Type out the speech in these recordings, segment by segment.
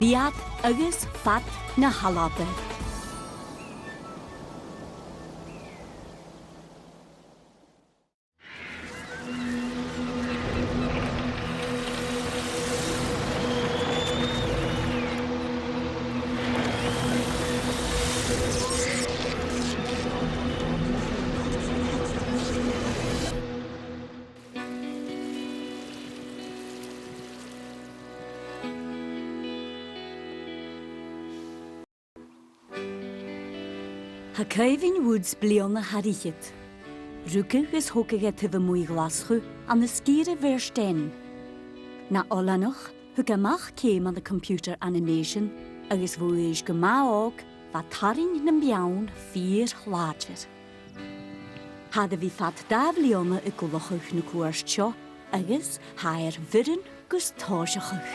Biad agus fat na halabe. Ha Kevin Woods blionna harichet. Ruke gus hokkige te mwy Glasgow an de skire Bearsden. Na olanoch, hu gemach came an de computer animation, agus woeis gemaog, va tarin na biaun 4 lager. Hadde vi fat da blionna e gullochuch na koerstjo, agus haer virren gus toosjechuch.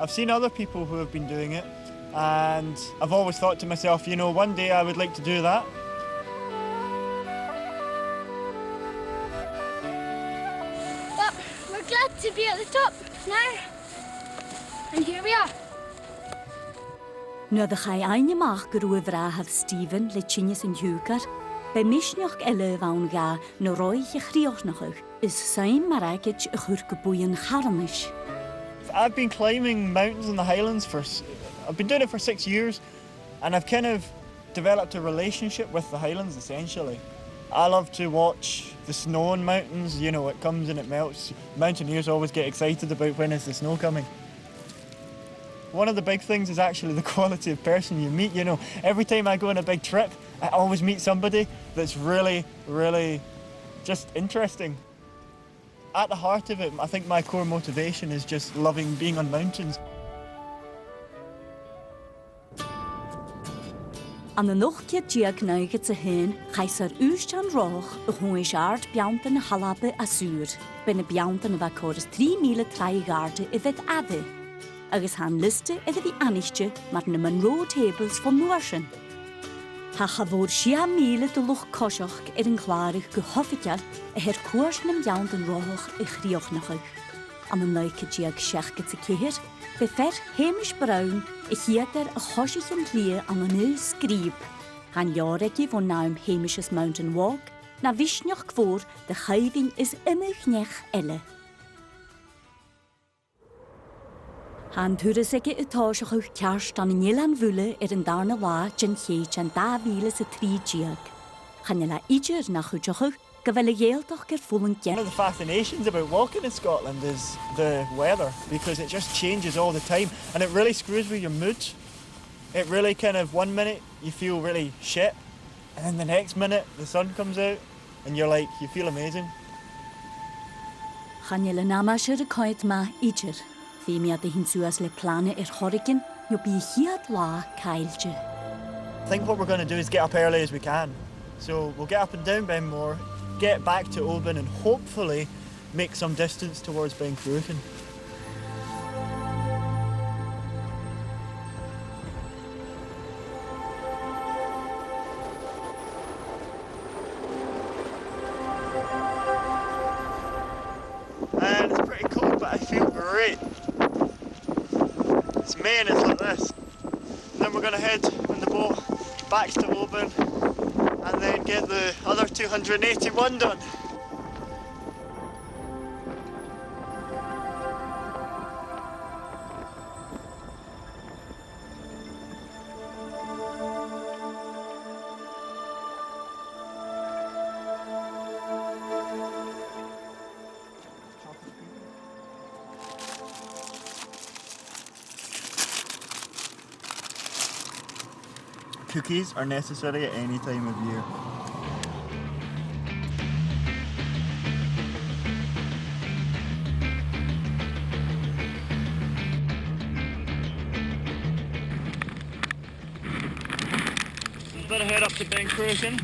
I've seen other people who have been doing it, and I've always thought to myself, you know, one day I would like to do that. But we're glad to be at the top now. And here we are. Nu de gai einjemaach geroevra have Steven le Chinjes en Huker, bij misnjoch elle waun ga no roiche griochnochuch, is zijn marakich a churke boeien harnish. I've been climbing mountains in the Highlands I've been doing it for 6 years, and I've kind of developed a relationship with the Highlands essentially. I love to watch the snow in mountains, you know, it comes and it melts. Mountaineers always get excited about when is the snow coming. One of the big things is actually the quality of person you meet, you know. Every time I go on a big trip, I always meet somebody that's really, really just interesting. At the heart of it, I think my core motivation is just loving being on mountains. An de nochtje diag neuge te heen, gais uustan roch, hoe is aard bianten halabe asuur. Binnen bianten wakores 3 mile 3 garde i vet adde. Agus han liste edde vi anichtje, maar ne Munro tables van Noorschen. Ha gavoor 6 mile de luch kosoch een klarig gehoffetjar, her koers nem bianten roch i griochnochig. An de neuke diag schechke te keer, befer hemisch bruin, hier a choschichen klie an een nieuw skriep. Han jaretje van naam hemisches mountain walk, na wischnjoch voor de geiving is immig elle. Han thureseke etagechuch kerst an Nielan Wule een darne wa jen geet en da wiele se 3 diag. Han jela ieder nach huchochuch, gewelle jeeltoch ger voelen ken. One of the fascinations about walking in Scotland is the weather, because it just changes all the time and it really screws with your mood. It really kind of, 1 minute you feel really shit, and then the next minute the sun comes out and you're like, you feel amazing. Gaan jelle namasje de kait ma ieder. Wie meer de hinsuas le plane horiken, jo bi hiat la keilje. I think what we're going to do is get up early as we can. So we'll get up and down Benmore, get back to Oban and hopefully make some distance towards Bencruachan. And it's pretty cold, but I feel great. It's May and it's like this. And then we're going to head on the boat back to Oban and then get the other 281 done. Cookies are necessary at any time of year. Better head up to Bencruachan.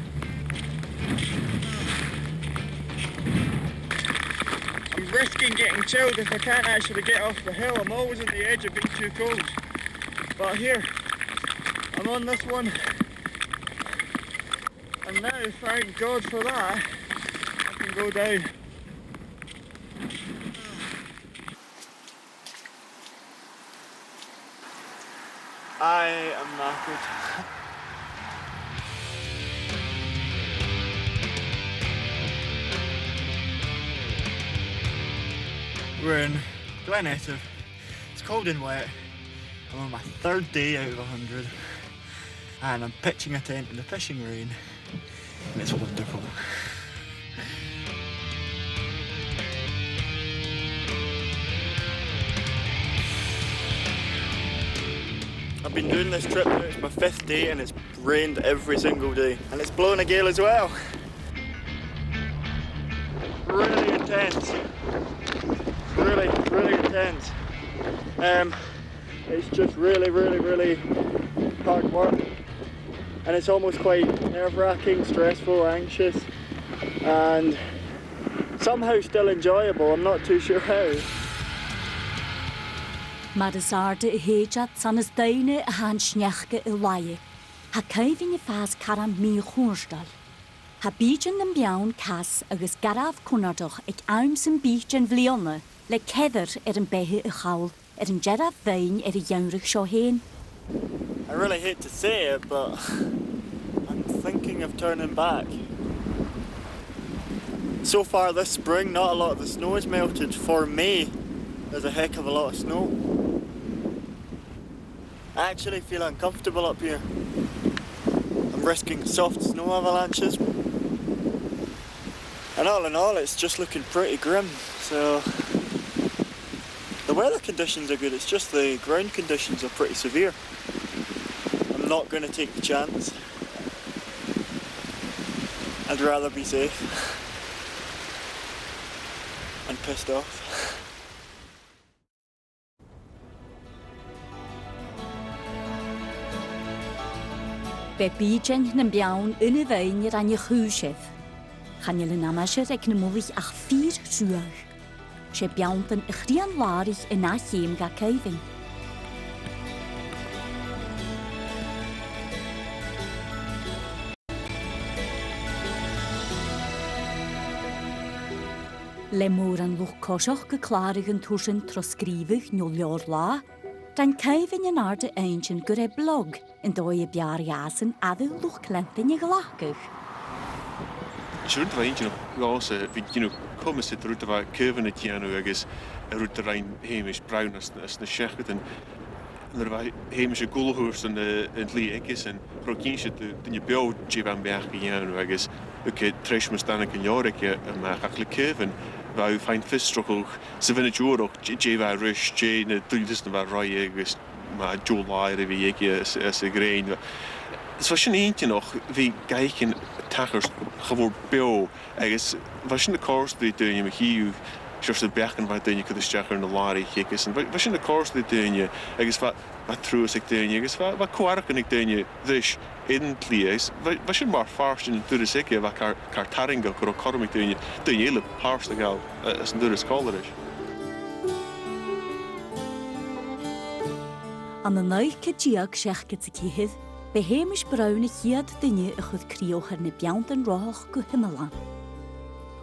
I'm risking getting chilled if I can't actually get off the hill. I'm always on the edge of being too cold. But here, I'm on this one. And now, thank God for that, I can go down. I am knackered. We're in Glasgow. It's cold and wet. I'm on my third day out of 100 and I'm pitching a tent in the pissing rain and it's wonderful. I've been doing this trip now, it's my 5th day and it's rained every single day and it's blowing a gale as well. Really intense. Really intense. It's just really hard work and it's almost quite nerve-wracking, stressful, anxious and somehow still enjoyable. I'm not too sure how. Mar is aarde héjad san is daine a han sneachge I laie. Ha caivin fas caram mi chwnstal. Ha bíjan yn biawn cas agus garaf cwnardoch ag aims yn bíjan vlionna le cedder yn behe y chawl yn geraf vein y jaunrich sio hen. I really hate to say it, but I'm thinking of turning back. So far this spring, not a lot of the snow has melted. For May, there's a heck of a lot of snow. I actually feel uncomfortable up here. I'm risking soft snow avalanches. And all in all, it's just looking pretty grim. So the weather conditions are good, it's just the ground conditions are pretty severe. I'm not going to take the chance. I'd rather be safe and pissed off. Be bíjan yn biawn yn y vein yr anje chwysef. Chan yl yn amasir ag nymwlich ach 4 rhywag. Se biawn yn ychrian larig yn a chym ga caivin. Le môr an lwch cosioch gyklarig yn twrsyn trosgrifig niollio'r la, dan caivin yn arde eintyn gyre blog yn doi y biar iasen adde lwch clentyn y glachgych. Siwrd fa eintyn o gos fi cwmys yd rwyd fa cyfyn y tianw agos rwyd y rhain heimish brawn as na siachyd yn fa heimish y gwlhwrs yn li egis yn rhogyn sydd dyn y biaw jif am biach i ianw agos treis mas dan yn gyniorig yma achli cyfyn fa yw fain ffistrwch sy'n fynd y jwrwch jif a rys jif na drydys na fa rhoi agos ma jwlair i fi egi as y grein. So sy'n eintyn o'ch fi gaich yn tachers chyfwr bio agos fa sy'n y cors dwi dyn yma hiw siwrs y beachan fa dyn i cydysdiach yn y lari chegis fa sy'n y cors dwi dyn i agos fa trws ag dyn i agos fa cwarach yn ag dyn i ddys yn tli fa sy'n mar fars yn dwrys egi fa car taringa cwr o corm ag dyn i eilib pars ag al as yn dwrys colerish. An y neu cydiog siach gyda cyhydd, be heimish brawn y chiad dynnu y chwyd crioch ar na biawnt yn roch go hymalan.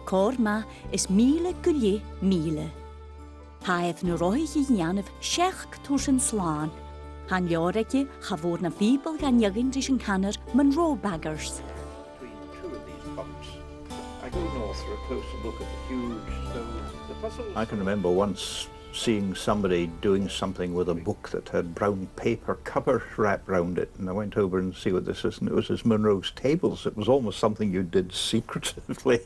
Cor ma is 1000 gulje 1000. Haef na roi i nianaf siach tŵrs yn slan. Han lioregi chafod na fibel gan ygyn rys yn canner Munro baggers. Between 2 of these pumps, I go north for a closer look at the huge stone. The puzzle. I can remember once seeing somebody doing something with a book that had brown paper cover wrapped round it, and I went over and see what this is, and it was his Munros tables. It was almost something you did secretively.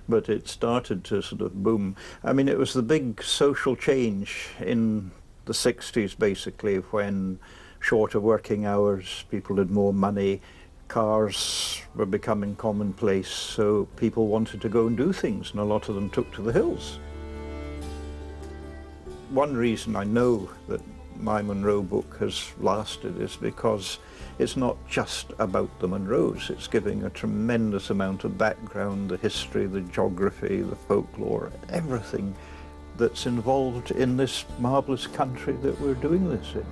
But it started to sort of boom. I mean, it was the big social change in the 60s, basically, when shorter working hours, people had more money, cars were becoming commonplace, so people wanted to go and do things, and a lot of them took to the hills. One reason I know that my Munro book has lasted is because it's not just about the Munros, it's giving a tremendous amount of background, the history, the geography, the folklore, everything that's involved in this marvellous country that we're doing this in.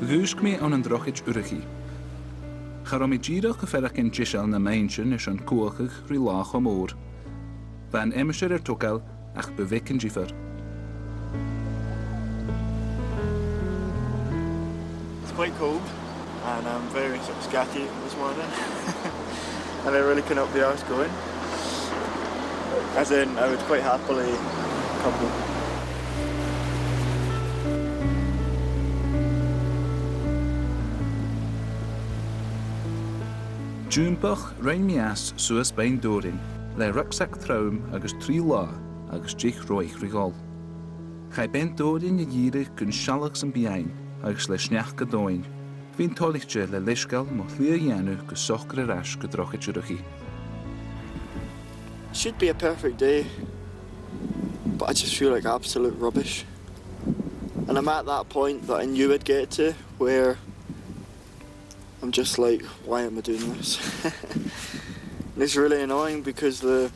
Begúisc mé an drochid uruchi. Charom I ddíireach go ferach in ddíisial na mainsin is an cuachach rí lách am mór. Van emisir tógal ach bevicin ddífer. It's quite cold and I'm very sort of scatty this morning and I really couldn't up the arse going. As in, I would quite happily come home. Dúnpach rein mias suas bain dórin, le rucksack traum agus 3 lá agus dich roich rigal. Chai bain dórin I díre cyn sialach san biain agus le sneach gadóin. Fi'n tolichtje le leisgal mo lia ianu go sochre ras go drochid uruchi. Should be a perfect day, but I just feel like absolute rubbish. And I'm at that point that I knew I'd get to, where I'm just like, why am I doing this? And it's really annoying because the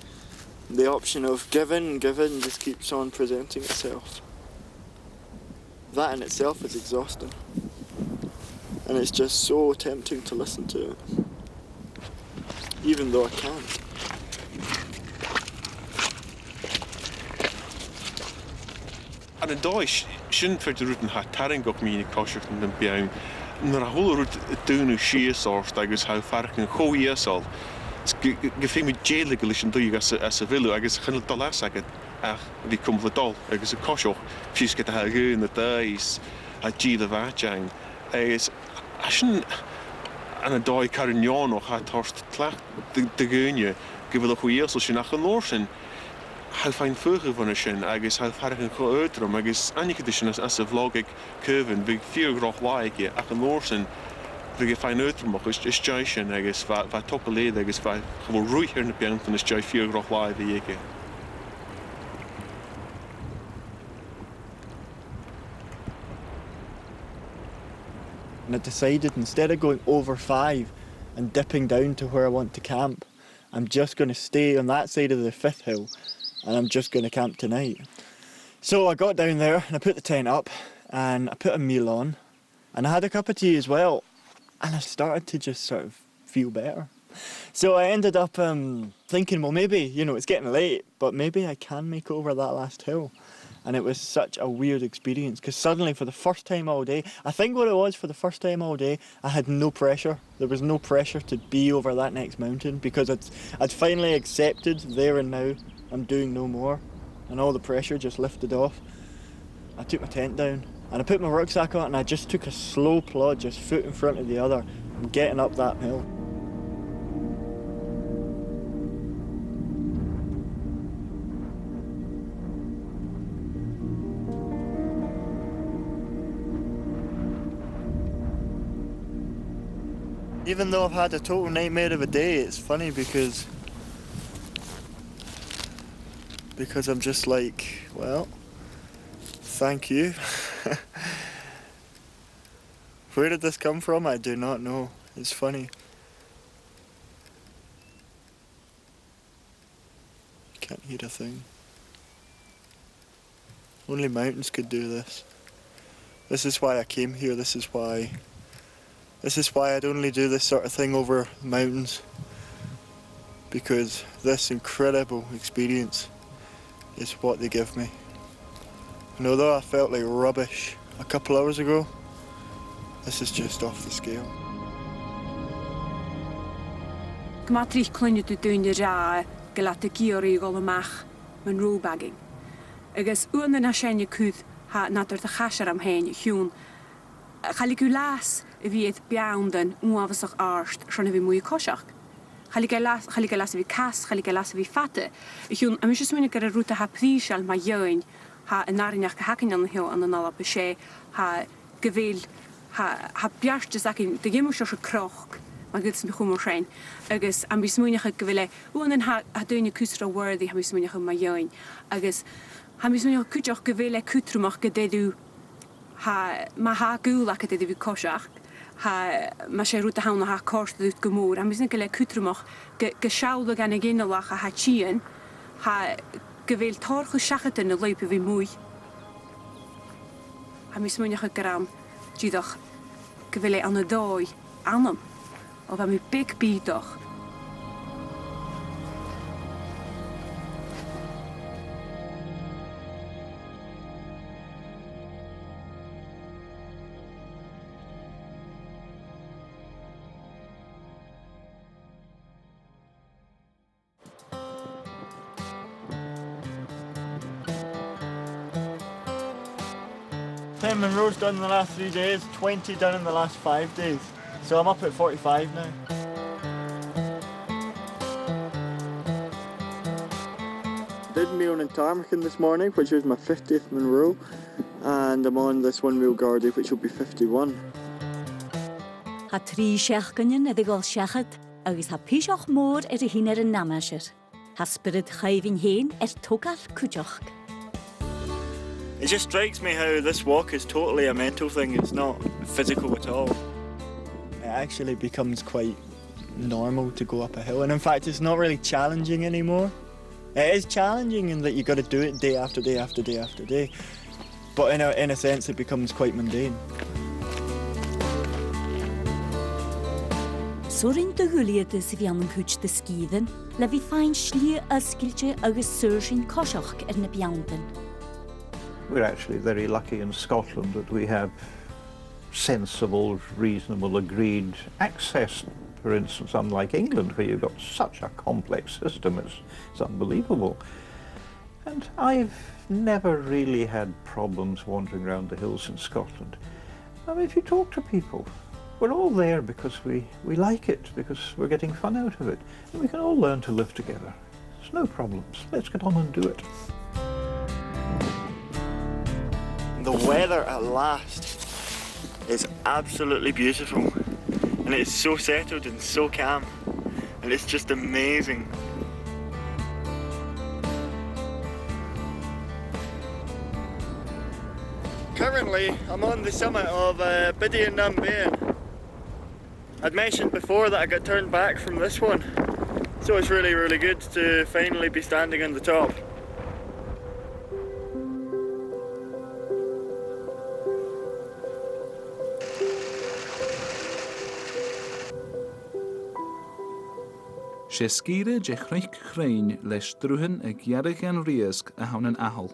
option of giving just keeps on presenting itself. That in itself is exhausting. And it's just so tempting to listen to it, even though I can't. And in Deutsch, shouldn't for the route and hat taring got me in kosher and then behind. And the whole route down she source, I guess how far can go years old. It's give me jail legalism do you as a villo, I guess can the last second. Die komt het al. Ik is een kosher. She's get her in the days. I G the vatjang. Is ashen and a doi carignon nog had torst tlach de gunje. Give it a goeie so she nach genorsen. How fine further van a shin, I guess how far can go outrum, I guess any condition as a vlogig curving, big few groch waike, a genorsen. We fine outrum is joyshin, I guess, va top a lead, I guess, va gewoon roei hier in de pian van is joy few groch waike jeke. And I decided instead of going over 5 and dipping down to where I want to camp, I'm just going to stay on that side of the 5th hill and I'm just going to camp tonight. So I got down there and I put the tent up and I put a meal on and I had a cup of tea as well and I started to just sort of feel better. So I ended up thinking, well maybe, you know, it's getting late, but maybe I can make it over that last hill. And it was such a weird experience because suddenly for the first time all day, I think what it was for the first time all day, I had no pressure. There was no pressure to be over that next mountain because I'd finally accepted there and now I'm doing no more and all the pressure just lifted off. I took my tent down and I put my rucksack on and I just took a slow plod, just foot in front of the other, getting up that hill. Even though I've had a total nightmare of a day, it's funny because I'm just like, well, thank you. Where did this come from? I do not know. It's funny. Can't hear a thing. Only mountains could do this. This is why I came here. This is why I'd only do this sort of thing over mountains, because this incredible experience is what they give me. And although I felt like rubbish a couple hours ago, this is just off the scale. Gmatrich clunne tu dúine ra gelate giori golomach men robagging. Agus uan na shenne cúd ha natar de chasar am hain hiún. Chaliculas viet Bearsden uavasach arst schon vi muy koshach. Chaliculas vi kas, chaliculas vi fatte. Hiún am is minne gar ruta ha prísal ma join ha narinach hakin an hill an alla beshe ha gevel ha Bearsden sakin de gemus so kroch. Maar dit is nog goed zijn. Agus am bismoenige gewille. Unen ha doine kusra worthy ha bismoenige ma join. Agus ha bismoenige kutjoch gewille kutrumach gededu ha ma ha gulak gededu koshach. Ha ma sheruta ha ha korst dut gemoor. Ha bismoenige kutrumach geschaule gan ginelach ha chien. Ha gewil tor geschachete ne leipe wie moei. Ha bismoenige gram. Jidach gyfele an y doi, anam, o fa mi big bídoch. Ten Munros done in the last 3 days, 20 done in the last 5 days. So I'm up at 45 now. Did my own in Tarmarkin this morning, which was my 50th Munro, and I'm on this one wheel Gardaí, which will be 51. Ha 3 seachgannin a gáil seachad, agus ha píseach mór a hín yn namasir. Ha spirit chaifin hén tógal cúteach. It just strikes me how this walk is totally a mental thing, it's not physical at all. It actually becomes quite normal to go up a hill, and in fact it's not really challenging anymore. It is challenging in that you've got to do it day after day after day after day, but in a sense it becomes quite mundane. Sorin de guliade sy bhí an cúch de skíðan, le bhí fáin slí ysgilge agus sursin coiseach na beantan. We're actually very lucky in Scotland that we have sensible, reasonable, agreed access. For instance, unlike England, where you've got such a complex system, it's unbelievable. And I've never really had problems wandering around the hills in Scotland. I mean, if you talk to people, we're all there because we like it, because we're getting fun out of it. And we can all learn to live together. There's no problems. Let's get on and do it. The weather at last is absolutely beautiful, and it's so settled and so calm, and it's just amazing. Currently, I'm on the summit of Bearsden. I'd mentioned before that I got turned back from this one, so it's really, really good to finally be standing on the top. Sé scíre de chraich chrain leis drúhan ag ghearach an riasc a hawn an ahol.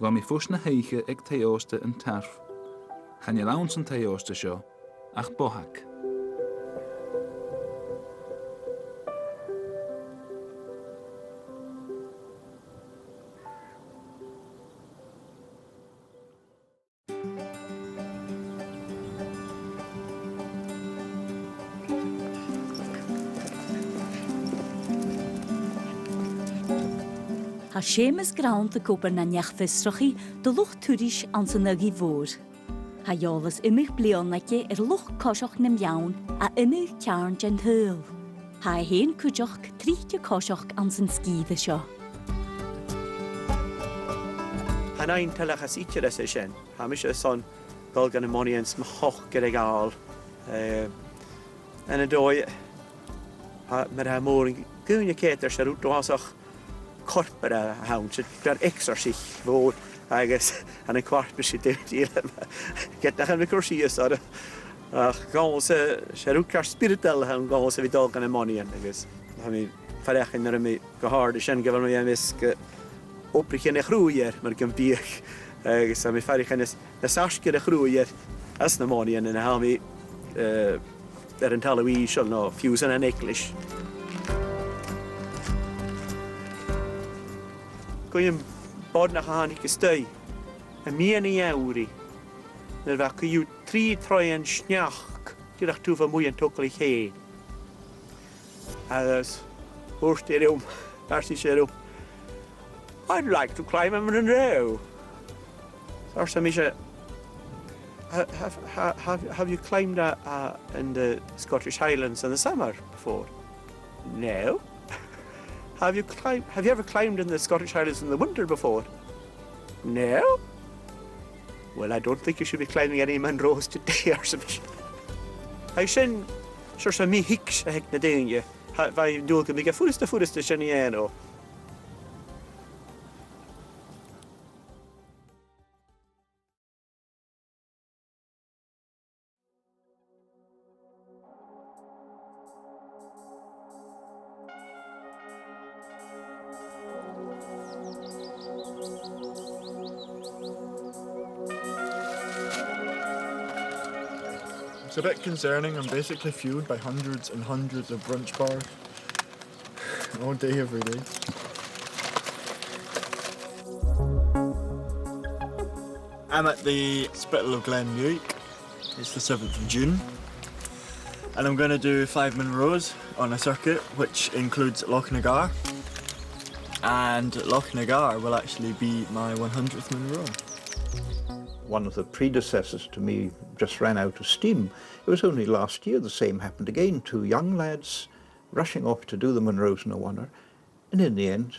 Gá mi fus na heiche ag taoste an tarf. Chan je lawns an taoste seo, ach bohag. Ha sémas ground de gobar na neachfistrochi de lucht turis an san nugi voor. Ha jolas imig blionnake lucht coiseach na miaun a imig cearn gen hul. Ha heen cúteach tríte coiseach an san skíide seo. Han ein talach as itcher as sin. Ha mis son dol gan monians ma hoch geregal. En a doi mer ha moring gunje keter ser ut doasach korper a haun, så der extra sig vår agus han en kvart beskid till get där med kursier så där gång så ser ut kanske spirituell han gång så vi dagen en monien agus har vi förrechen när vi går har det känner väl med en visk uppriken groeier men kan bier agus har vi förrechen det sarskade groeier as na monien en har vi där en talawi shall no fusion and English. Gwyn bod na chanig ystau, a mian I awri, nyr fa cwyw 3 troian sniach, gyda'ch tŵf a mwy yn tocl I chen. As, wrth i'r arsi si'r I'd like to climb a Munro. Ars am eisiau, have you climbed in the Scottish Highlands in the summer before? No. Have you ever climbed in the Scottish Highlands in the winter before? No? Well, I don't think you should be climbing any Munros today or something. I shin sure some me hicks a heck na doing you. Have I do can make a fullest shiniano. It's a bit concerning. I'm basically fueled by hundreds and hundreds of brunch bars all day, every day. I'm at the Spittal of Glenmuick. It's the 7th of June. And I'm going to do 5 Munros on a circuit, which includes Lochnagar. And Lochnagar will actually be my 100th Munro. One of the predecessors to me just ran out of steam. It was only last year the same happened again. 2 young lads rushing off to do the Munros in a oneer, and in the end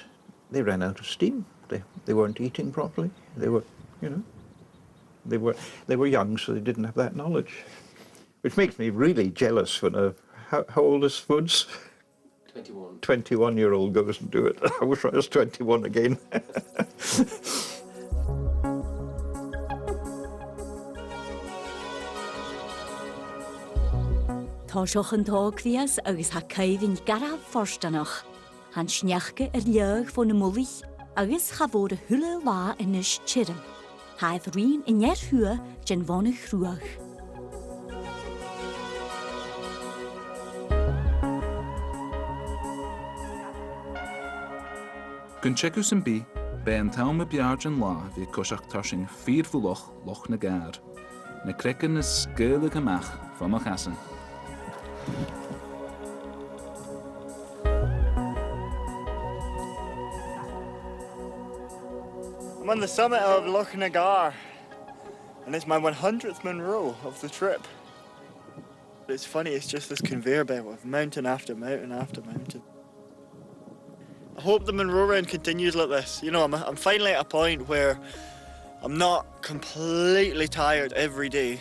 they ran out of steam. They weren't eating properly. They were, you know, they were young, so they didn't have that knowledge. Which makes me really jealous when how old is Woods? 21. 21-year-old goes and do it. I wish I was 21 again. Tá seoch an tágfias agus ha caimhin garab forstanach. Han sneachke leag von na mullich agus chafod a hulle lá inis chirm. Haid rien in yer hua gen vonnig ruach. Gun checkús an bí, be an taum a Bearsden lá vi cosach tarsing 4 vuloch Lochnagar. Na crekken is skeule gemach van my gassen. I'm on the summit of Lochnagar, and it's my 100th Munro of the trip. It's funny, it's just this conveyor belt of mountain after mountain after mountain. I hope the Munro run continues like this. You know, I'm finally at a point where I'm not completely tired every day.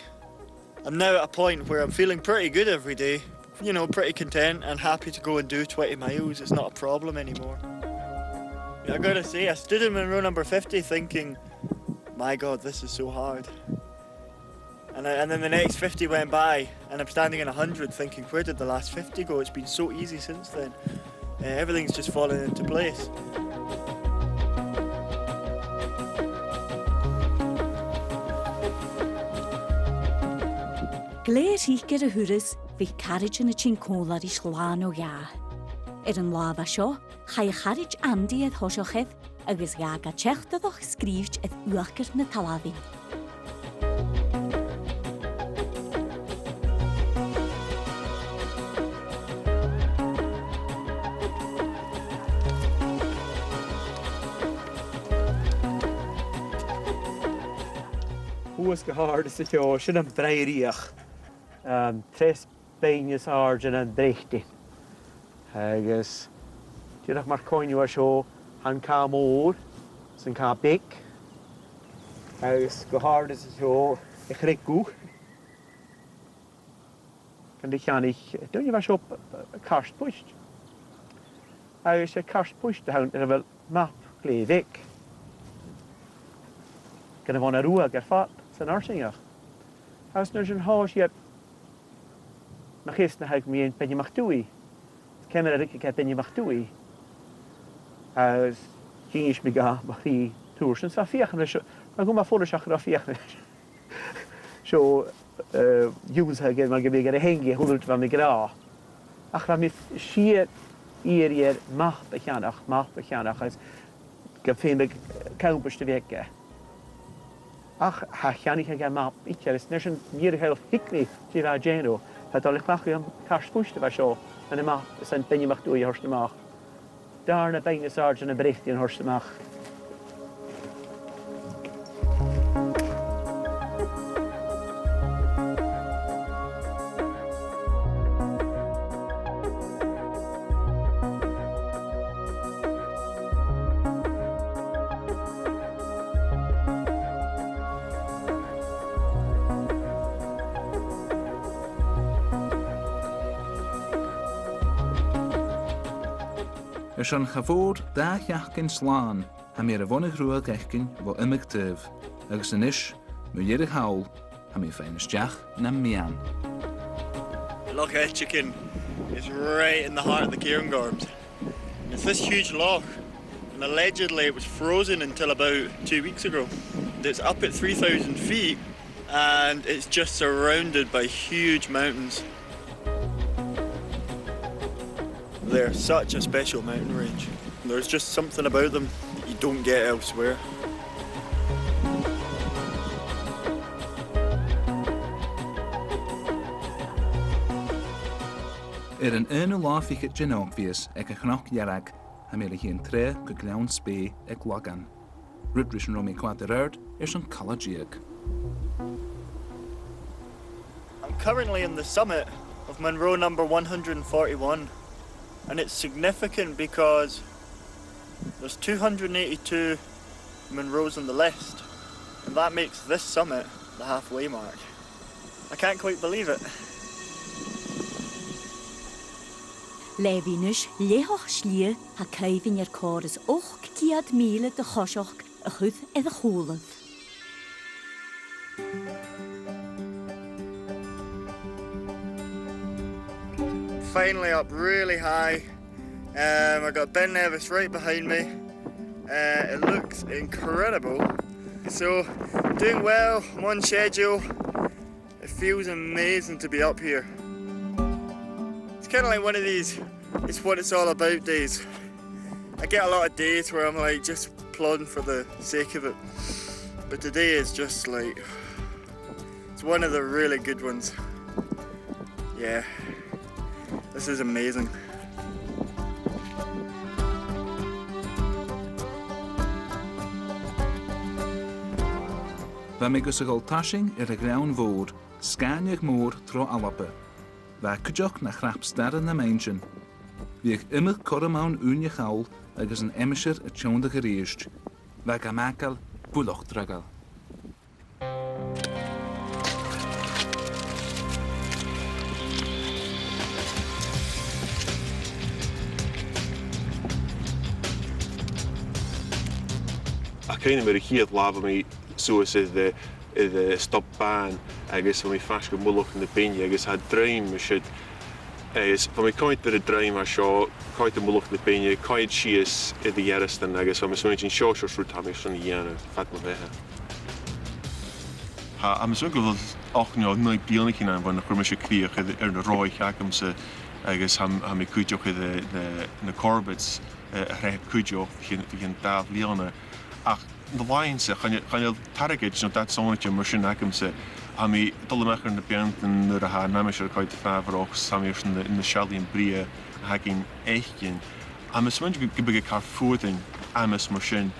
I'm now at a point where I'm feeling pretty good every day, you know, pretty content and happy to go and do 20 miles. It's not a problem anymore. I gotta say, I stood in Munro number 50 thinking, my God, this is so hard. And then the next 50 went by and I'm standing in 100 thinking, where did the last 50 go? It's been so easy since then. Everything's just fallen into place. Gléir hícer a thuras bhí carriage na tin cólar is lán ó gá. An lába seo, cha carriage Andy ad thoiseocheh agus gá ga teachtadoch scríbht ad uachar na talaví. Who's hard is it your sin am breiriach. 3 beines hard and an drechti. Agus dyrach mar coinio a sio han ca môr sy'n ca bec. Agus go hard is it sio eich regw. Gan di chanig, dwi'n fa sio karst pwysht. Agus y karst pwysht hawn yn fel map glefig. Gan y fon a rwag ar ffat sy'n arsingach. Agus nys yn hos i na chys na haig mi yn benni mach dwi. Cemmer ar icig benni mach dwi. Agus gynnis mi ga mach chi tŵr sy'n sa fiach yn ysio. Mae gwma ffwrdd siach ar fiach yn ysio. So, ywns hag mae'n gybig ar y hengi hwnnw fan mi gra. Ach ra mi sier i'r map y chianach. As gyffein meg cawbwys dy fiege. Ach, ha chianig hag map icher. Nes yn mir helf hicni ti fa geno. Het al ik mag je karst pushte was zo en de mag zijn penje mag doe je horst mag. Daar een penje sarge en een bericht in horst mag. An chafór da chiachcin slán ha mi a vonnig ruag echcin vo imig tyf, agus yn ish, mu irig hawl, ha mi fein ysdiach na mian. Loch Etchikin is right in the heart of the Cairngorms. It's this huge loch, and allegedly it was frozen until about 2 weeks ago. It's up at 3,000 feet, and it's just surrounded by huge mountains. They're such a special mountain range. There's just something about them you don't get elsewhere. An unu láfic at Genobvius ag a chnoch yarag, ha mele hi an tre go glawn spe ag logan. Rydrys yn romi quad yr erd an colagiag. I'm currently in the summit of Munro number 141, and it's significant because there's 282 Munros on the list, and that makes this summit the halfway mark. I can't quite believe it. Levinus lehoch slie ha caifin cores 8 míle de chosioch a chud a choolad. Finally up really high. I got Ben Nevis right behind me. It looks incredible. So, doing well, I'm on schedule. It feels amazing to be up here. It's kind of like one of these, it's what it's all about days. I get a lot of days where I'm like just plodding for the sake of it. But today is just like, it's one of the really good ones. Yeah, this is amazing. Wa me gysagol tashing a grawn fôr, sganiag môr tro alape. Wa cydioch na chrapstar yn y menschen. Fiag ymych coramawn unia chawl agos yn emisir y tion dy gyriest. Wa gamagal bwloch dragal. I kind of here lava me so is the stop ban. I guess when we fast go mulloch in the penny, I guess had dream we should is when we quite the dream I saw quite the mulloch in the penny, quite she is in the Bearsden. I guess I'm switching short through time is from the year fat me there. I'm so glad auch no dealnik in van de commercial kwier de rooi gakem se I guess ham me kujo the Corbets kujo begin taal liane ach the lines gaan je target no dat zonnetje machine nakem se ami dolle mecher in de band en de ha namischer kait favor ook samir in de Shelly en Brie hacking echtjen am swinge gebige kar footing amis machine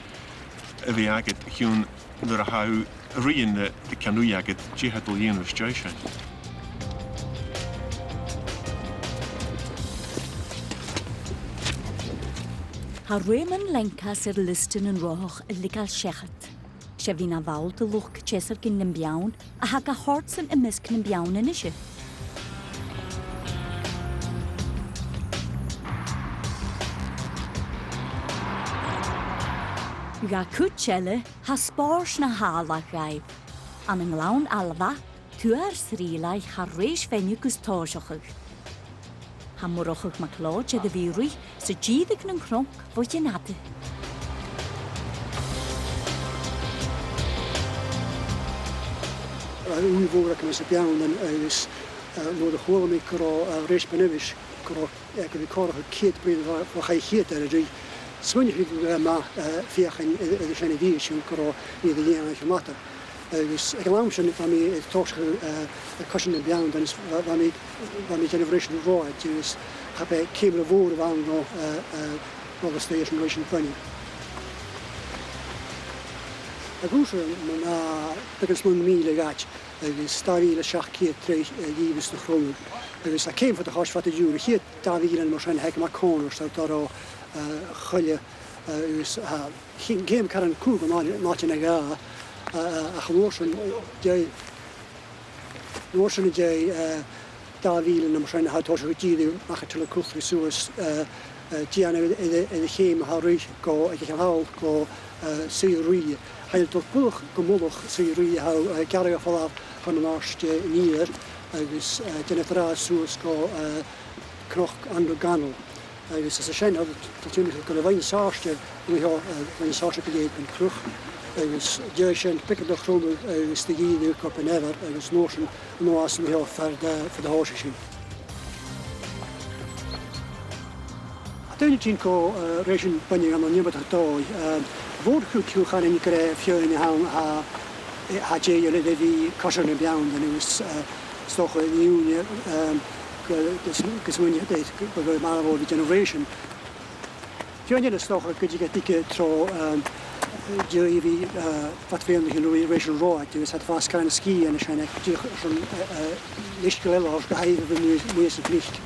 vi aget hun de ha rien de canu jaget jihatolian registration. Ha Raymond Lenkas listen en roch legal shechet. Shavina vaul de luch cheser gin den biaun, a ha ga hortsen en misken biaun en ishe. Ga kutchelle ha spors na hala gaib. An en laun alva, tuar srilai ha reish venukus tojochig. Ha morochig maklod je de virui, so jidig en kronk wat je nade. Unie voor ik met piano en is door de gewoon met kro reish benevish kro ik heb korige kit bij voor hij hier daar je swing ik maar via geen de zijn die is kro die de jaren gemaakt. Dus ik laat me van mij toch cushion de piano dan is van mijn generation voor dus heb ik kabel woorden van nog de station relation funny. Ik hoor dat is mijn mile gaat. Dus stabiele schakje terug die is de grond. Dus ik kwam voor de huis van de jure hier daar weer een machine hek maar corners dat daar gulje dus geen game kan een koe maar je naga gewoon jij jij daar weer een machine had toch die mag het wel koe zoals Gianna in de game hou go ik ga hou go serie hij toch boog gemoedig serie hou karga van de naast hier dus de netra zoals go knoch aan de ganel agus is a sin tún go bhain sáiste bhain sáiste go léad an cruch agus dé sin pic do chrúmú agus de gíú cop an ever agus nósin nóas mé fer de háise sin. Dúine tín có rééis sin bunne an nimbatdói. Bhórú ciúchan in go fiúin ha dé le bhí cosar na bean an agus stocha níúne gus muine go máhór generation. Fiúine le stocha go dtí dige tro dí wat féan generation ráid, agus hat fás kind ski an sena lichte leile go haimh mu a plicht.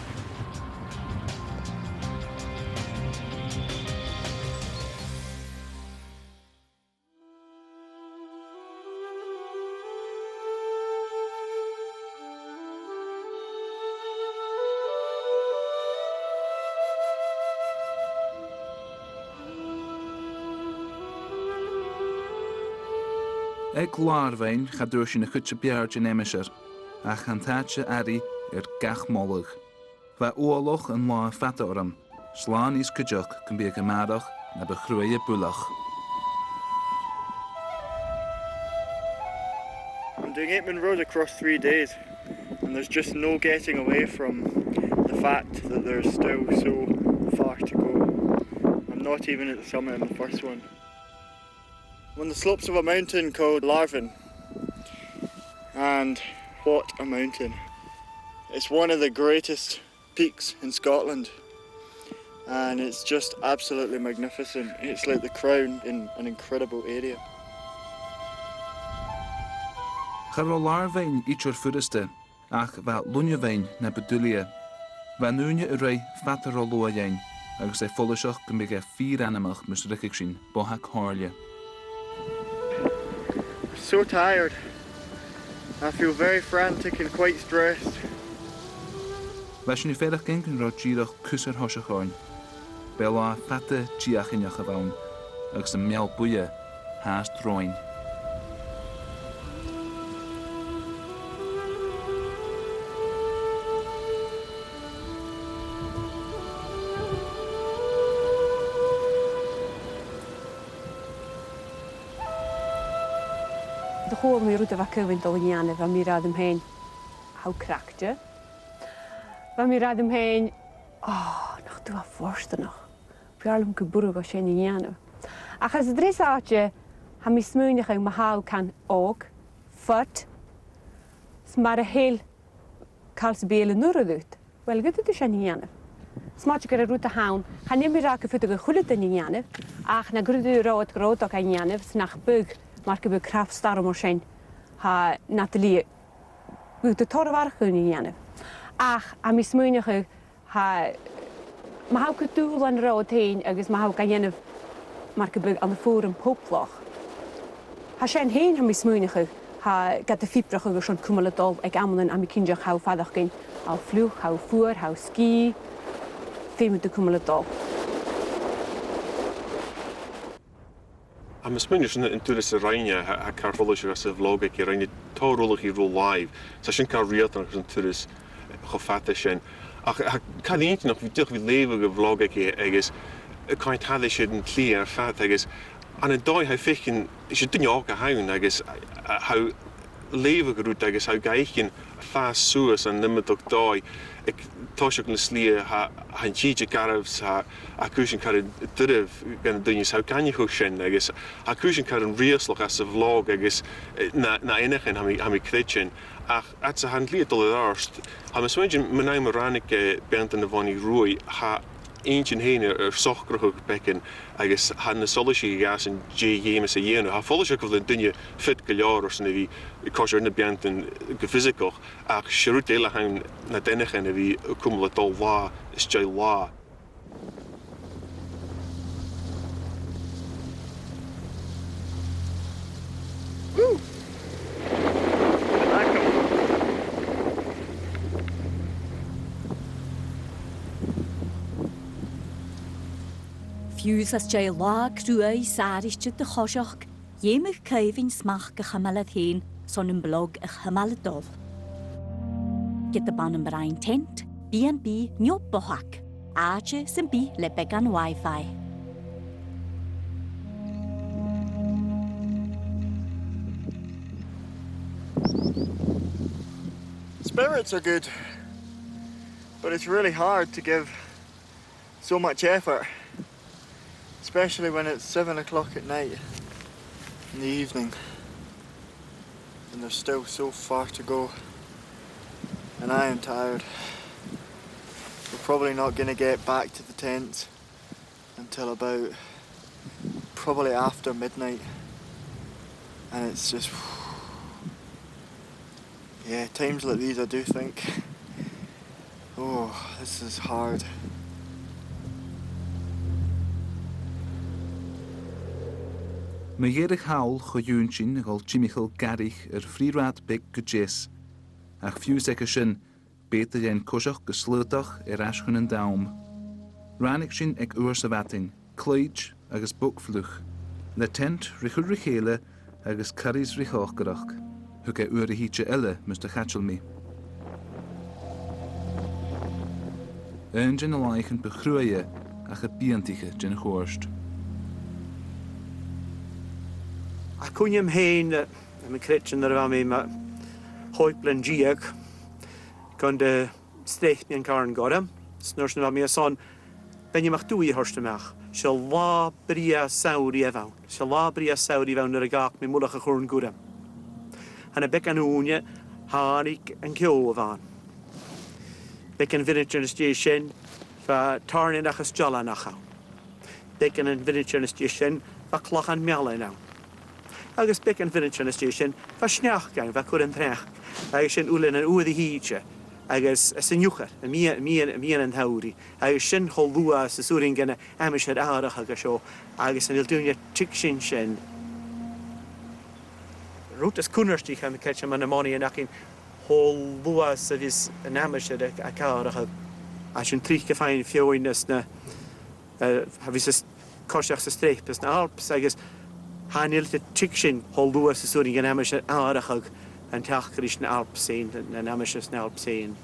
Ag lárhain chadúir sin na chute bearde néimiir, a chantáte airí gach mollag. Bheit ualoch an lá feta orm, slán ís cuideach gan bí go marach na be chruaie bulach. I'm doing 8 Munros across 3 days, and there's just no getting away from the fact that there's still so far to go. I'm not even at the summit on the first one. I'm on the slopes of a mountain called Larvin, and what a mountain. It's one of the greatest peaks in Scotland, and it's just absolutely magnificent. It's like the crown in an incredible area. Char ó lárhain ítear fuiriste, ach bheit lunnehain na bedulia. Bheit núine ré fetar ó luahéin, agus folaseach go mé 4 animach mus riceigh sin bothaach háirle. So tired. I feel very frantic and quite stressed. Bheit sin féidir cin rá díreach cúsar thoiseáin. Bé lá feta tíachaineach a bhain, agus an meall buie háast roin. De chóir mí rúta bheith cyfyn dol ianna bheith mi rad ymhen haw cracte. Bheith mi rad ymhen, nach dwi a fforst yno. Biarlwm gybwrw o sien ianna. Achos y dris aatje, ha mi smynach yw ma haw can og, ffort, smar a hel cael sy bel yn nŵr o ddwt. Wel, gyda dy sien ianna. Smaatje gyda rúta hawn, ha nim mi rhaid gyffydig y chwlyd yn ianna, ach na grydu rhaid grodog a ianna, snach byg, maar ik heb kraft star om zijn ha Natalie wil de torwarch kunnen jenne ach a mis muinige ha ma hou ik doel aan rood heen agus ma hou kan jenne maar ik heb aan de forum popvlog ha zijn heen ha mis muinige ha gat de fibrige schon kumele dol ik amelen aan mi kindje hou vader geen al vlug hou voer hou ski veel met de kumele dol. I'm spinning in tourist arena. I can't follow you as a vlog. I can't totally roll live. So I can't real time as tourist. Gefatte zijn. I can't eat nog. We toch we leven een vlog. I guess. I can't have this shit in clear fat. I guess. And a day how fishing. You should do your hound. I guess. How leven geroet. I guess. How geichen fast suus and limit ook day. Ik tosh ook een slier. Ha cheetje carves. Ha cushion car durf. Gan doen is how kan je goed zijn. I guess. Ha cushion car een reelslog as a vlog. I guess. Na enigen ha mi kritchen. Ach, at a handlier dolle daarst. Ha me swingen mijn naam Ranike bent in de van die roei. Ha eentje heen zochkrug bekken. I guess ha na solutie gas en James a year. Ha volgens ook wel dunje fit gejaars en wie kosher in de bent en physical. Ach, shrut hele hang na enigen en wie kumle dol wa is jay wa. Fiús as jay lá cruai sáiriste de choiseach, dhéimeh caimhín smach go chamalad héin son yn blog a chamalad dol. Get the ban yn brain tent, B&B niop bohak. Ache sy'n bi le began Wi-Fi. Spirits are good, but it's really hard to give so much effort, especially when it's 7 o'clock at night in the evening and there's still so far to go and I am tired. We're probably not going to get back to the tents until about probably after midnight, and it's just, yeah, times like these I do think, oh, this is hard. Mae geirig hawl choiwn sy'n ag Jimichael garich friraad big gyjes. Ach fiw seg sy'n beter jen cosach geslutach aschun yn daum. Rannig sy'n ag sa vating, cleid agus bokvlug. Le tent richur richele agus caris richoch gerach. Hug hietje elle moest gatchel me. Jen alaichen begroeien ach biantige jen gorst. A cwniam hyn, am y cretchen ar fam i, mae hoiblen giag, gan dy streich mi'n carn gorem, snwrs na fam i a son, ben i mach dwi horst ymach, sy'n la bria sawri e fawn, sy'n la bria sawri fawn ar y gach mi mwlach a chwrn gwrem. Han y becan hwnia, hanig yn cio o fan. Becan fyrnitr yn ystion, fa tarnin achos jolan achaw. Becan yn fyrnitr yn ystion, fa clochan mialen awn. Agus becan fyrnitr yn ystion, fa sniach gawn, fa cwrn trech. Agus sy'n wlen yn wyd i hydja. Agus sy'n iwchar, mian yn hawri. Agus sy'n holwa sy'n sŵrin gan amysad arach agus o. Agus yn ildwnia tig sy'n. Rwt ys cwnnarst i chan y cetch am yn y moni yn achin holwa sy'n fys yn amysad ac arach. A sy'n trich gyffain fioinus na fys ys cosiach sy'n streipus na alps. Agus hanil te tikshin holduar se sorin gan amish arachag an tachkrish na alpsein an amish na alpsein.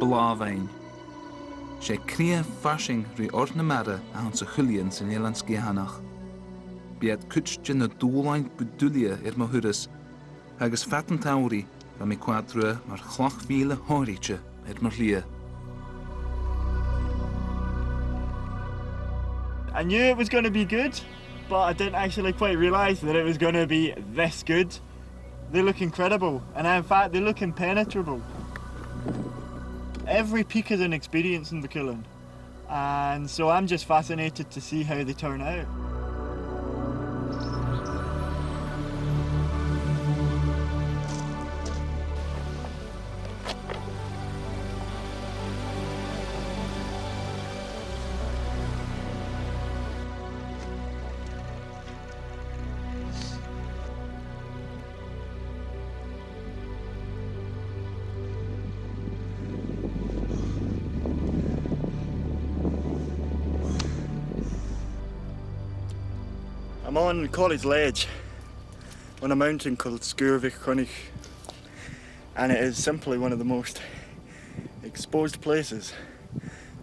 Blavein. Sé cria farsing ri orna mara aan sy chulien sy'n elanski hanach. Biad kutsch na doelijn bedulia ma hurus, agus fatten tauri van mi quadrua mar chlachviele horietje mar lia. I knew it was going to be good, but I didn't actually quite realise that it was going to be this good. They look incredible, and in fact they look impenetrable. Every peak is an experience in the Cuillin, and so I'm just fascinated to see how they turn out. I'm on College Ledge, on a mountain called Sgurvik Cronich, and it is simply one of the most exposed places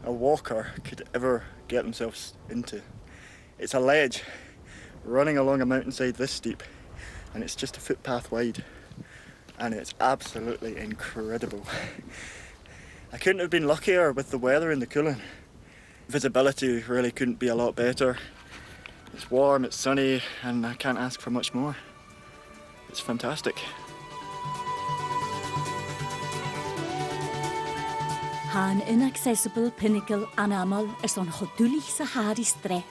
a walker could ever get themselves into. It's a ledge running along a mountainside this steep, and it's just a footpath wide, and it's absolutely incredible. I couldn't have been luckier with the weather in the Cuillin. Visibility really couldn't be a lot better. It's warm, it's sunny, and I can't ask for much more. It's fantastic. Han inaccessible pinnacle anamal is on chodulich Sahari strep.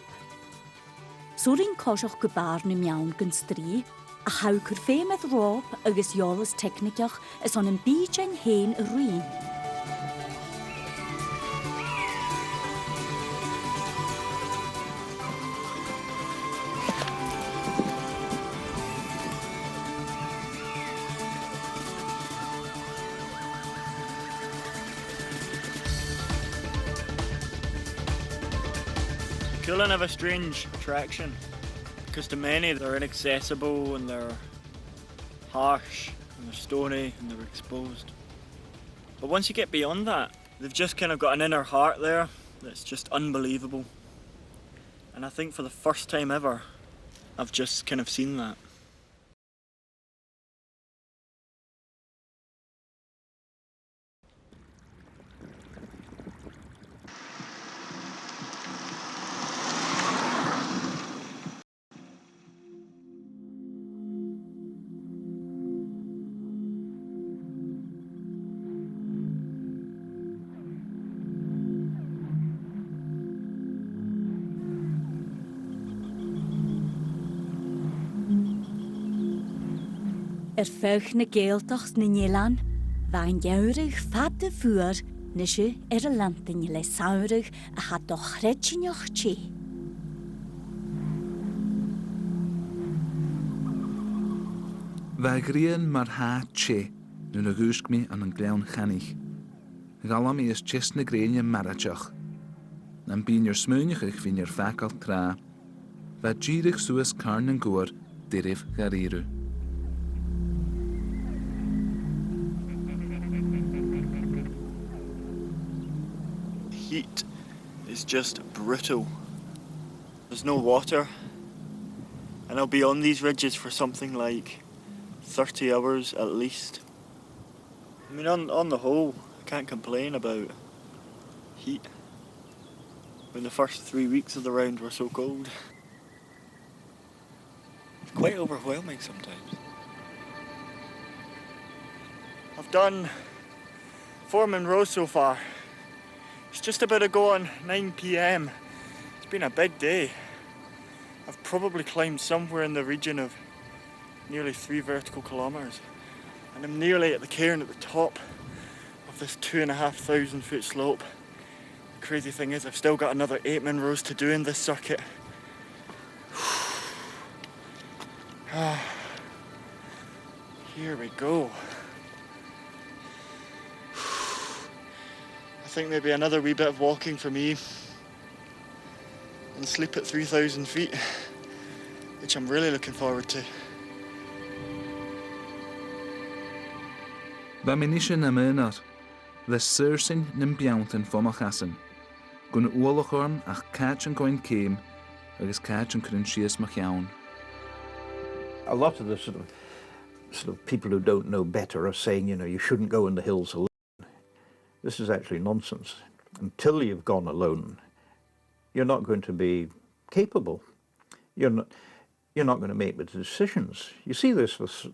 Sorin koshach gebar na miaun gun stri, a haukur fémeth rob agus jolas technikach is on an beachen heen a ruin. Coolan have a strange attraction because to many they're inaccessible and they're harsh and they're stony and they're exposed. But once you get beyond that, they've just kind of got an inner heart there that's just unbelievable. And I think for the first time ever, I've just kind of seen that. Feuch na géaltachs na Nílan, bhain jourig fadde vuur, nisje a lantin le saurig a had doch retjinoch chi. Wij grien maar ha che, nu na gusk mi an glean chanig. Galam is chest na greenje marachach. Nan bin je smeunjig fin je fakal tra. Wat gierig sues karn en goor, dirif gariru. Heat is just brutal. There's no water, and I'll be on these ridges for something like 30 hours at least. I mean, on the whole, I can't complain about heat when the first 3 weeks of the round were so cold. It's quite overwhelming sometimes. I've done 4 Munros so far. It's just about to go on 9 p.m. It's been a big day. I've probably climbed somewhere in the region of nearly 3 vertical kilometres. And I'm nearly at the cairn at the top of this 2,500 foot slope. The crazy thing is I've still got another 8 Munros to do in this circuit. Here we go. I think maybe another wee bit of walking for me and sleep at 3,000 feet, which I'm really looking forward to. Ba minisje na meunar, the sursin nim biaunten vom achassen. Gun oorlogorm ach catchen goin came, agus catchen kunnen shies machiaun. A lot of the sort of people who don't know better are saying, you know, you shouldn't go in the hills alone. This is actually nonsense. Until you've gone alone, you're not going to be capable. You're not going to make the decisions. You see this with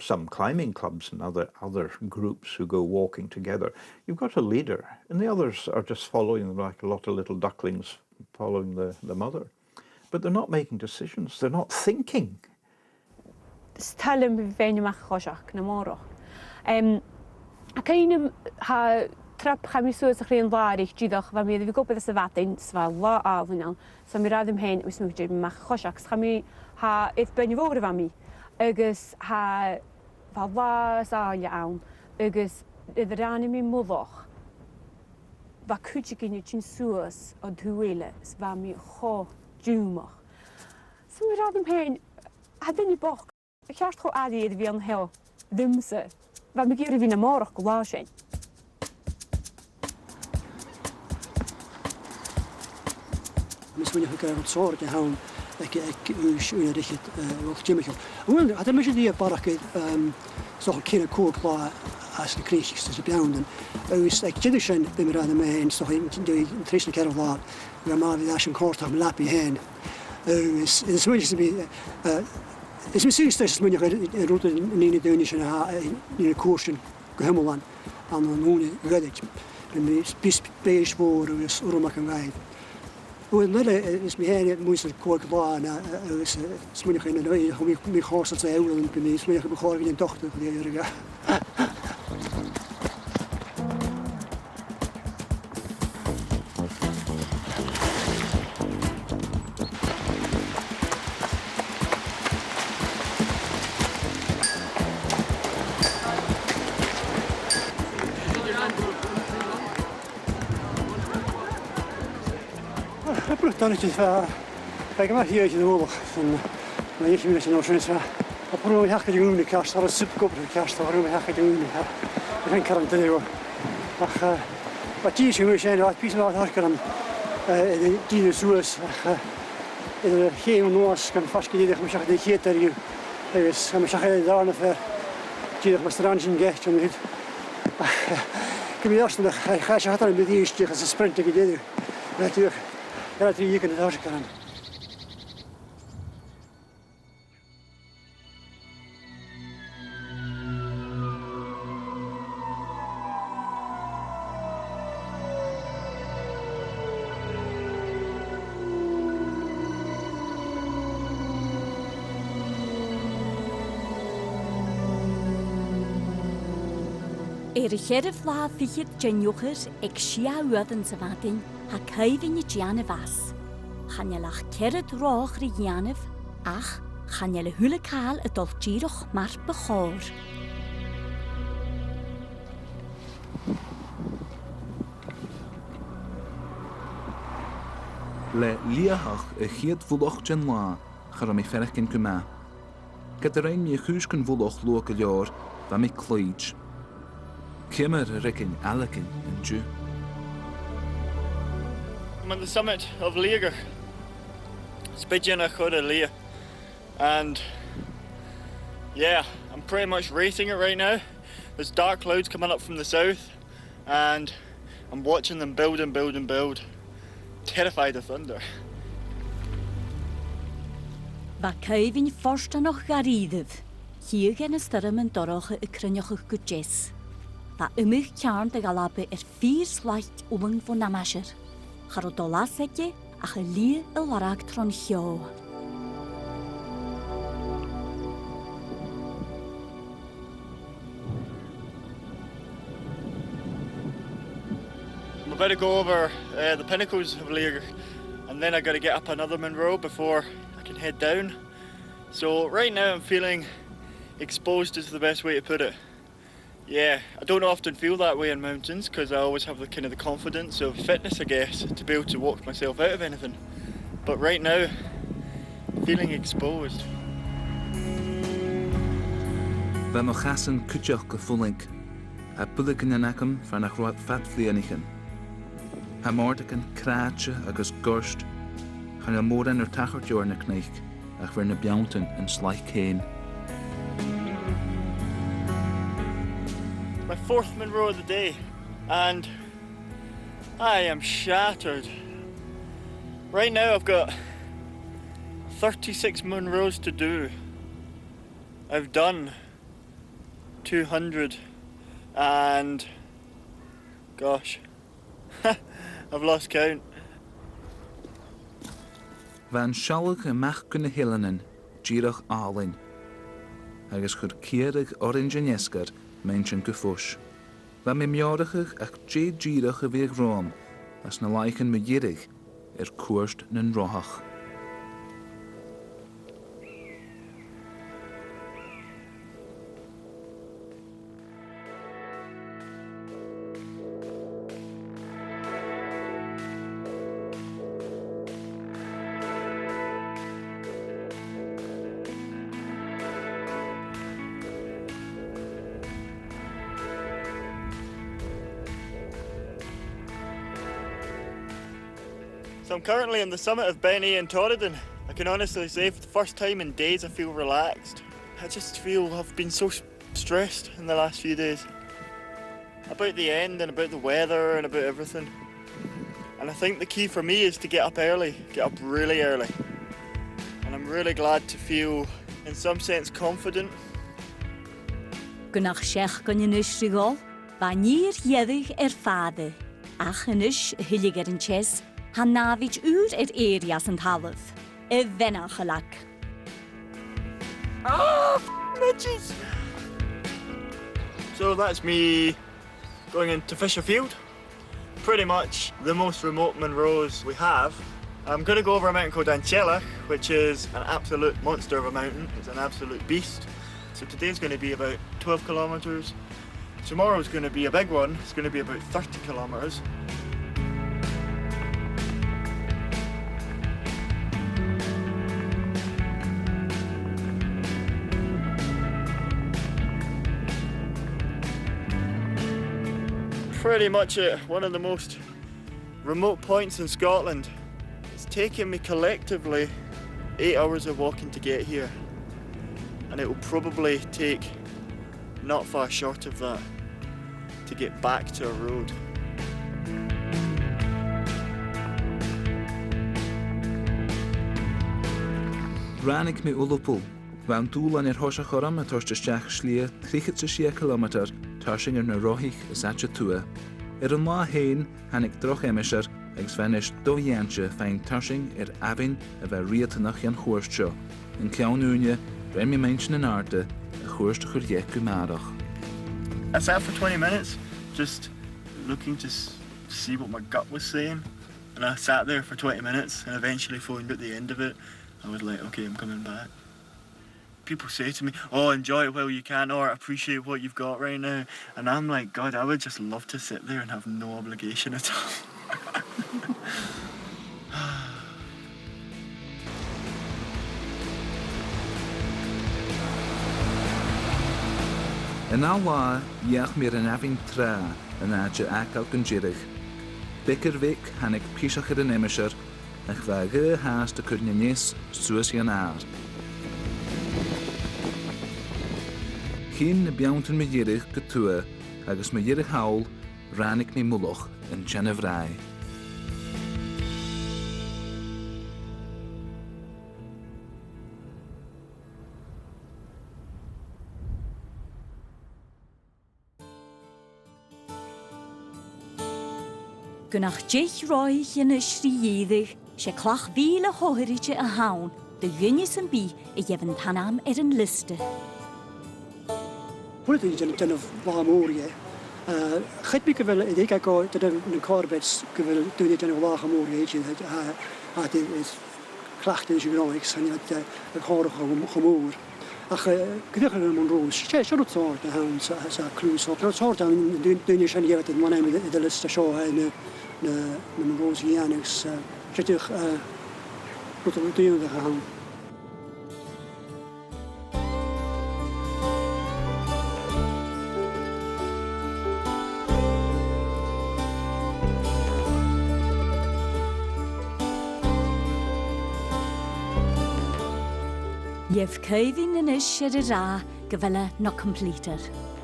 some climbing clubs and other groups who go walking together. You've got a leader, and the others are just following them like a lot of little ducklings following the mother. But they're not making decisions. They're not thinking. Stalin bhein choiseach na mórach. A cainnim ha trap chami suas a chréan láirich dídach va mi vi gopad a sa vatain sva lá áhunal sa mi radim hen us mudir mach choiseach chami ha if ben vógra va mi agus ha va lá sa jaun agus idir rani mi muloch va kuchigin chin suas o duele sva mi cho djumach sa mi radim hen ha den boch Kjart go adi vi an hel dumse va mi gir vi na morach go lá sein. Mis when you go out sort the hound like una richet wel Jimmel. Wel, had mis die barak so kine koopla as de kriegjes dus bjounden. Is like jidischen bim ra de men so in de trishne kerf laat. We maar die as een kort am lappie hen. Is when to be is misschien steeds when je route in de Dunische in de koersen gehemelan aan een hoene reddit. En is bis beige voor is romaken wij. Well, Lille is me here at Moister Cork Law, and I was swimming in the way, me horse at the owl and me swimming before we doctor for the area. Dan is het bij gemaakt hier in de oorlog. Maar ik ben nog eens op een moment hakken doen de kast, dat is superkop de kast, waarom hakken doen de kast. Ik ben quarantaine hoor. Maar wat die jongens zijn, wat pies maar hard kan. Die zoes. Geen noos kan vastgedegen, maar zeg dat je het hier. Dus maar zeg dat daar nog die nog strand in geest en dit. Ik heb eerst nog ga je had een beetje tegen ze sprinten gedaan. Natuurlijk. Ja, dat hier kunnen daar kan. Cheirh flá fichiid geniochar ag siaúan sa bhatain ha caimhine Gianna was. Chanelach ceird rách ri Gianna ach chanel hula cael y dolgirach mar bechor. Le liahach y chiad fwloch gen la char am ei ferach gen cymma. Gyda rhain mi y chwys gan fwloch lwag y lior fa mi clwyd. Kimmer rekken aleken en Jew. I'm at the summit of Leager. Spidgin a chud Leah. And yeah, I'm pretty much racing it right now. There's dark clouds coming up from the south and I'm watching them build and build and build. Terrified of thunder. Va caimhin forsta noch garíðh. Hier gen y styrm yn dorach y crynioch ych gwjes. Va ymych cairn de galabe 4 slaich uwang von namasher. Charo dolas ege ach y lia y larag tron hio. I'm about to go over the pinnacles of Leager and then I got to get up another Munro before I can head down. So right now I'm feeling exposed is the best way to put it. Yeah, I don't often feel that way in mountains because I always have the kind of the confidence of fitness, I guess, to be able to walk myself out of anything. But right now, feeling exposed. Ve mo chasen cwtioch gyffwlink, a bwlyg yn anacym fan ach roed fat flianigyn. Ha mordach yn craatje agus gorst, chan y moran yr tachart jorn y cneich, ach fyr na biawntan yn slaich cain. My 4th Munro of the day, and I am shattered. Right now I've got 36 Munros to do. I've done 200 and gosh, I've lost count. Van sialach y mach gyn y hilanen, girach alin. Agus chwr cierig orange yn iesgar, mensen gefos. Wa me miarachig ach girach y weg roam, as na laichen me jirig, koerst nen rohach. So I'm currently on the summit of Benny and Torridon. I can honestly say for the first time in days I feel relaxed. I just feel I've been so stressed in the last few days. About the end and about the weather and about everything. And I think the key for me is to get up early, get up really early. And I'm really glad to feel, in some sense, confident. Gunach sheach gunnish rigol, wanneer jedig fade. Ach inish hilliger in ches. Han navich uur areas and half. Venna gelak. Oh, midges! So that's me going into Fisherfield. Pretty much the most remote Munros we have. I'm going to go over a mountain called Ancellach, which is an absolute monster of a mountain. It's an absolute beast. So today's going to be about 12 kilometres. Tomorrow's going to be a big one. It's going to be about 30 kilometres. pretty much at one of the most remote points in Scotland. It's taken me collectively 8 hours of walking to get here, and it will probably take not far short of that to get back to a road. Rannig me Ulupul, van doel aan hosha choram a torstesteach slia 36 kilometer tushing na rohich is atje toe. An lá hain hannig droch emisher ag Svenish doyantje fein tushing avin a riat nach jan chorstjo. In Clownúne, Remy mention in arte, a chorst churjek gumadach. I sat for 20 minutes, just looking to see what my gut was saying. And I sat there for 20 minutes and eventually phoned at the end of it. I was like, okay, I'm coming back. People say to me, oh, enjoy it while you can, or appreciate what you've got right now. And I'm like, God, I would just love to sit there and have no obligation at all. In Allah, jach mir an avin tra, an adje akal gunjirig. Bikker week hannig pisach an emisher, ach vage haast de kurnenis suas jan aar. Geen bjaunten me jirig getue, agus me jirig haul, ranik me muloch in Genevrai. Gunach dich roich in a shriedig, she clach wiele hoherige a haun, de gunjes en bi, even tanam een liste. Hoe is het dan of Wamorie? Gaat ik wel, ik ga dat een karbets, ik wil doen dit in Wamorie, het is klachten is groot, en het horen gemoer. Ach, ik een Munros, je zou het soort hound, zo cruise op. Dat soort dan doen je zijn het man met de liste show en de Munros Janus, je toch wat we doen gaan. Jef Kevin en is ra gewelle no completer.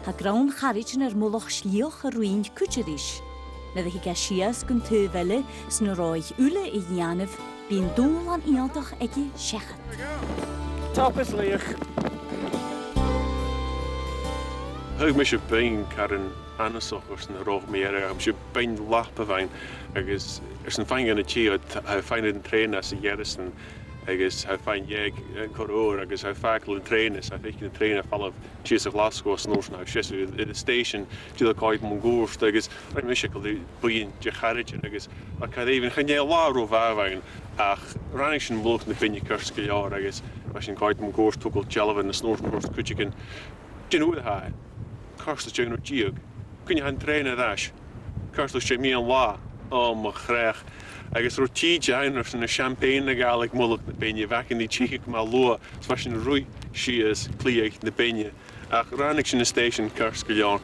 Ha graun charich muloch slioch ruin kutcherish. Na de gashias gun tevelle snoroich ule in Janef bin doel aan ieldag etje shechet. Top is leeg. Ik mis je pijn karen anasochers na roch meer. Ik je pijn lappen wijn. Is een fijn in het chie. Hij fijn in trainen als Bearsden. Hij fijn jeg koror. Hij vaak in trainen. Hij vind in trainen vallen. Cheers of Glasgow snoers nou. Cheers in de station. Die dat kijk mongoors. Ik mis je die boeien je garage. Ik kan even geen heel laar over wijn. Ach, ranischen blok in de pinje kurske jaar. Als je een kijk mongoors toekel jelven en de snoers mongoors kutje. Je hoe hij. Karst je nog jiog. Kun je gaan trainen dash. Karst je meer la. Oh, maar graag. Rottietje einers in een champagne galig mulk de pinje. Vaak in die chique maar loa. Zoals een roei is klieg de pinje. Ach, ranix in de station karst geljan.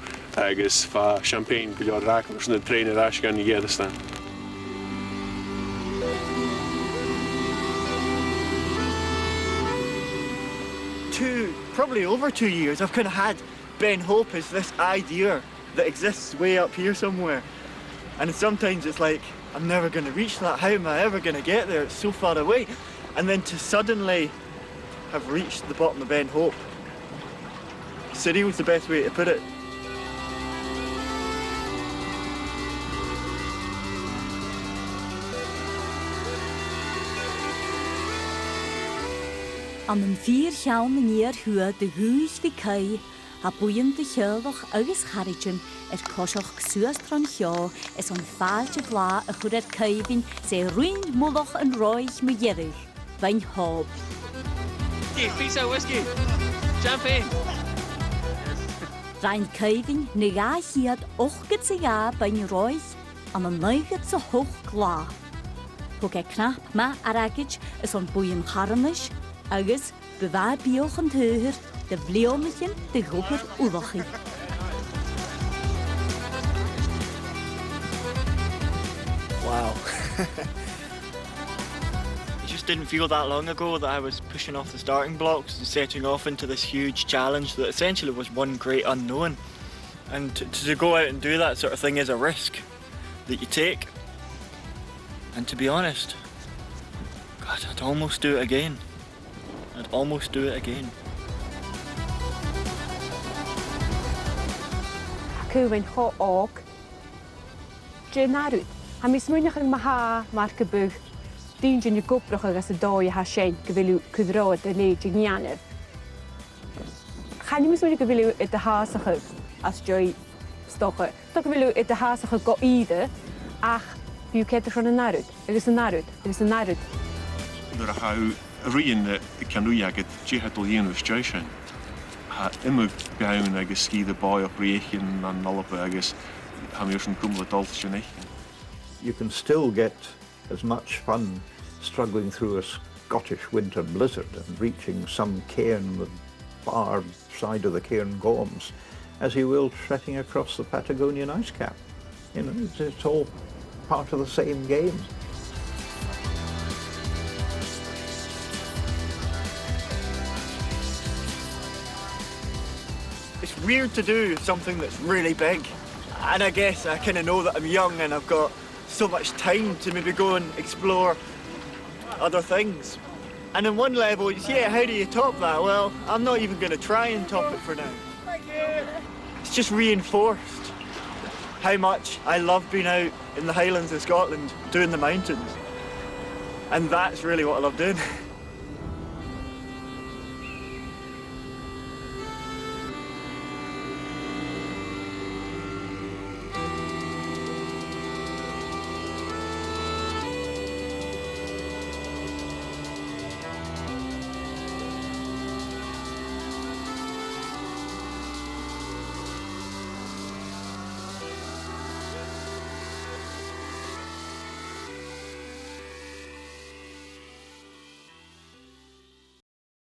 Va champagne geljan raken. Dus de trainer dash gaan niet eerder staan. Probably over 2 years, I've kind of had Ben Hope as this idea that exists way up here somewhere. And sometimes it's like, I'm never going to reach that. How am I ever going to get there? It's so far away. And then to suddenly have reached the bottom of Ben Hope. Surreal is the best way to put it. An een 4 jaar huur de huis wie kei, ha boeien de geldig agus harrigen kosoch gsuastran jou is een faaltje vla a goed Kevin ze ruin mulloch en roich me jerig, wijn hoop. Piece of whiskey, champagne. Rein Kevin nega hiert och getsiga wijn roich an een neuge zo hoog gla. Hoek knap ma aragich is een boeien harnisch, agus bewaar biochen höher, de vleomlichen de groeper oelachig. Wow. It just didn't feel that long ago that I was pushing off the starting blocks and setting off into this huge challenge that essentially was one great unknown. And to go out and do that sort of thing is a risk that you take. And to be honest, God, I'd almost do it again. I'd almost do it again. Cúin ho og, Genarud. Ha mis mwynach yn maha mar gybwg dyn dyn y gwbrwch ag as y doi ha sien gyfilw cwydrod y leid yng Nghanef. Chan i mis mwynach gyfilw y dahasach as joi stocha. Do gyfilw y dahasach go iddo ach byw cedrych yn y narwyd. Ygys y narwyd. Ygys y narwyd. Dyr a hau rhywun y canwy agad jihad o un o'r streision. Ha imig biawn agos sgi the boi o briechin an nolapa agos ha mi wrth yn cwmla dolch yn eich. You can still get as much fun struggling through a Scottish winter blizzard and reaching some cairn, the far side of the cairn Gorms, as you will trekking across the Patagonian ice cap. You know, it's all part of the same game. It's weird to do something that's really big. And I guess I kind of know that I'm young and I've got so much time to maybe go and explore other things. And on one level, it's, yeah, how do you top that? Well, I'm not even going to try and top it for now. It's just reinforced how much I love being out in the Highlands of Scotland doing the mountains. And that's really what I love doing.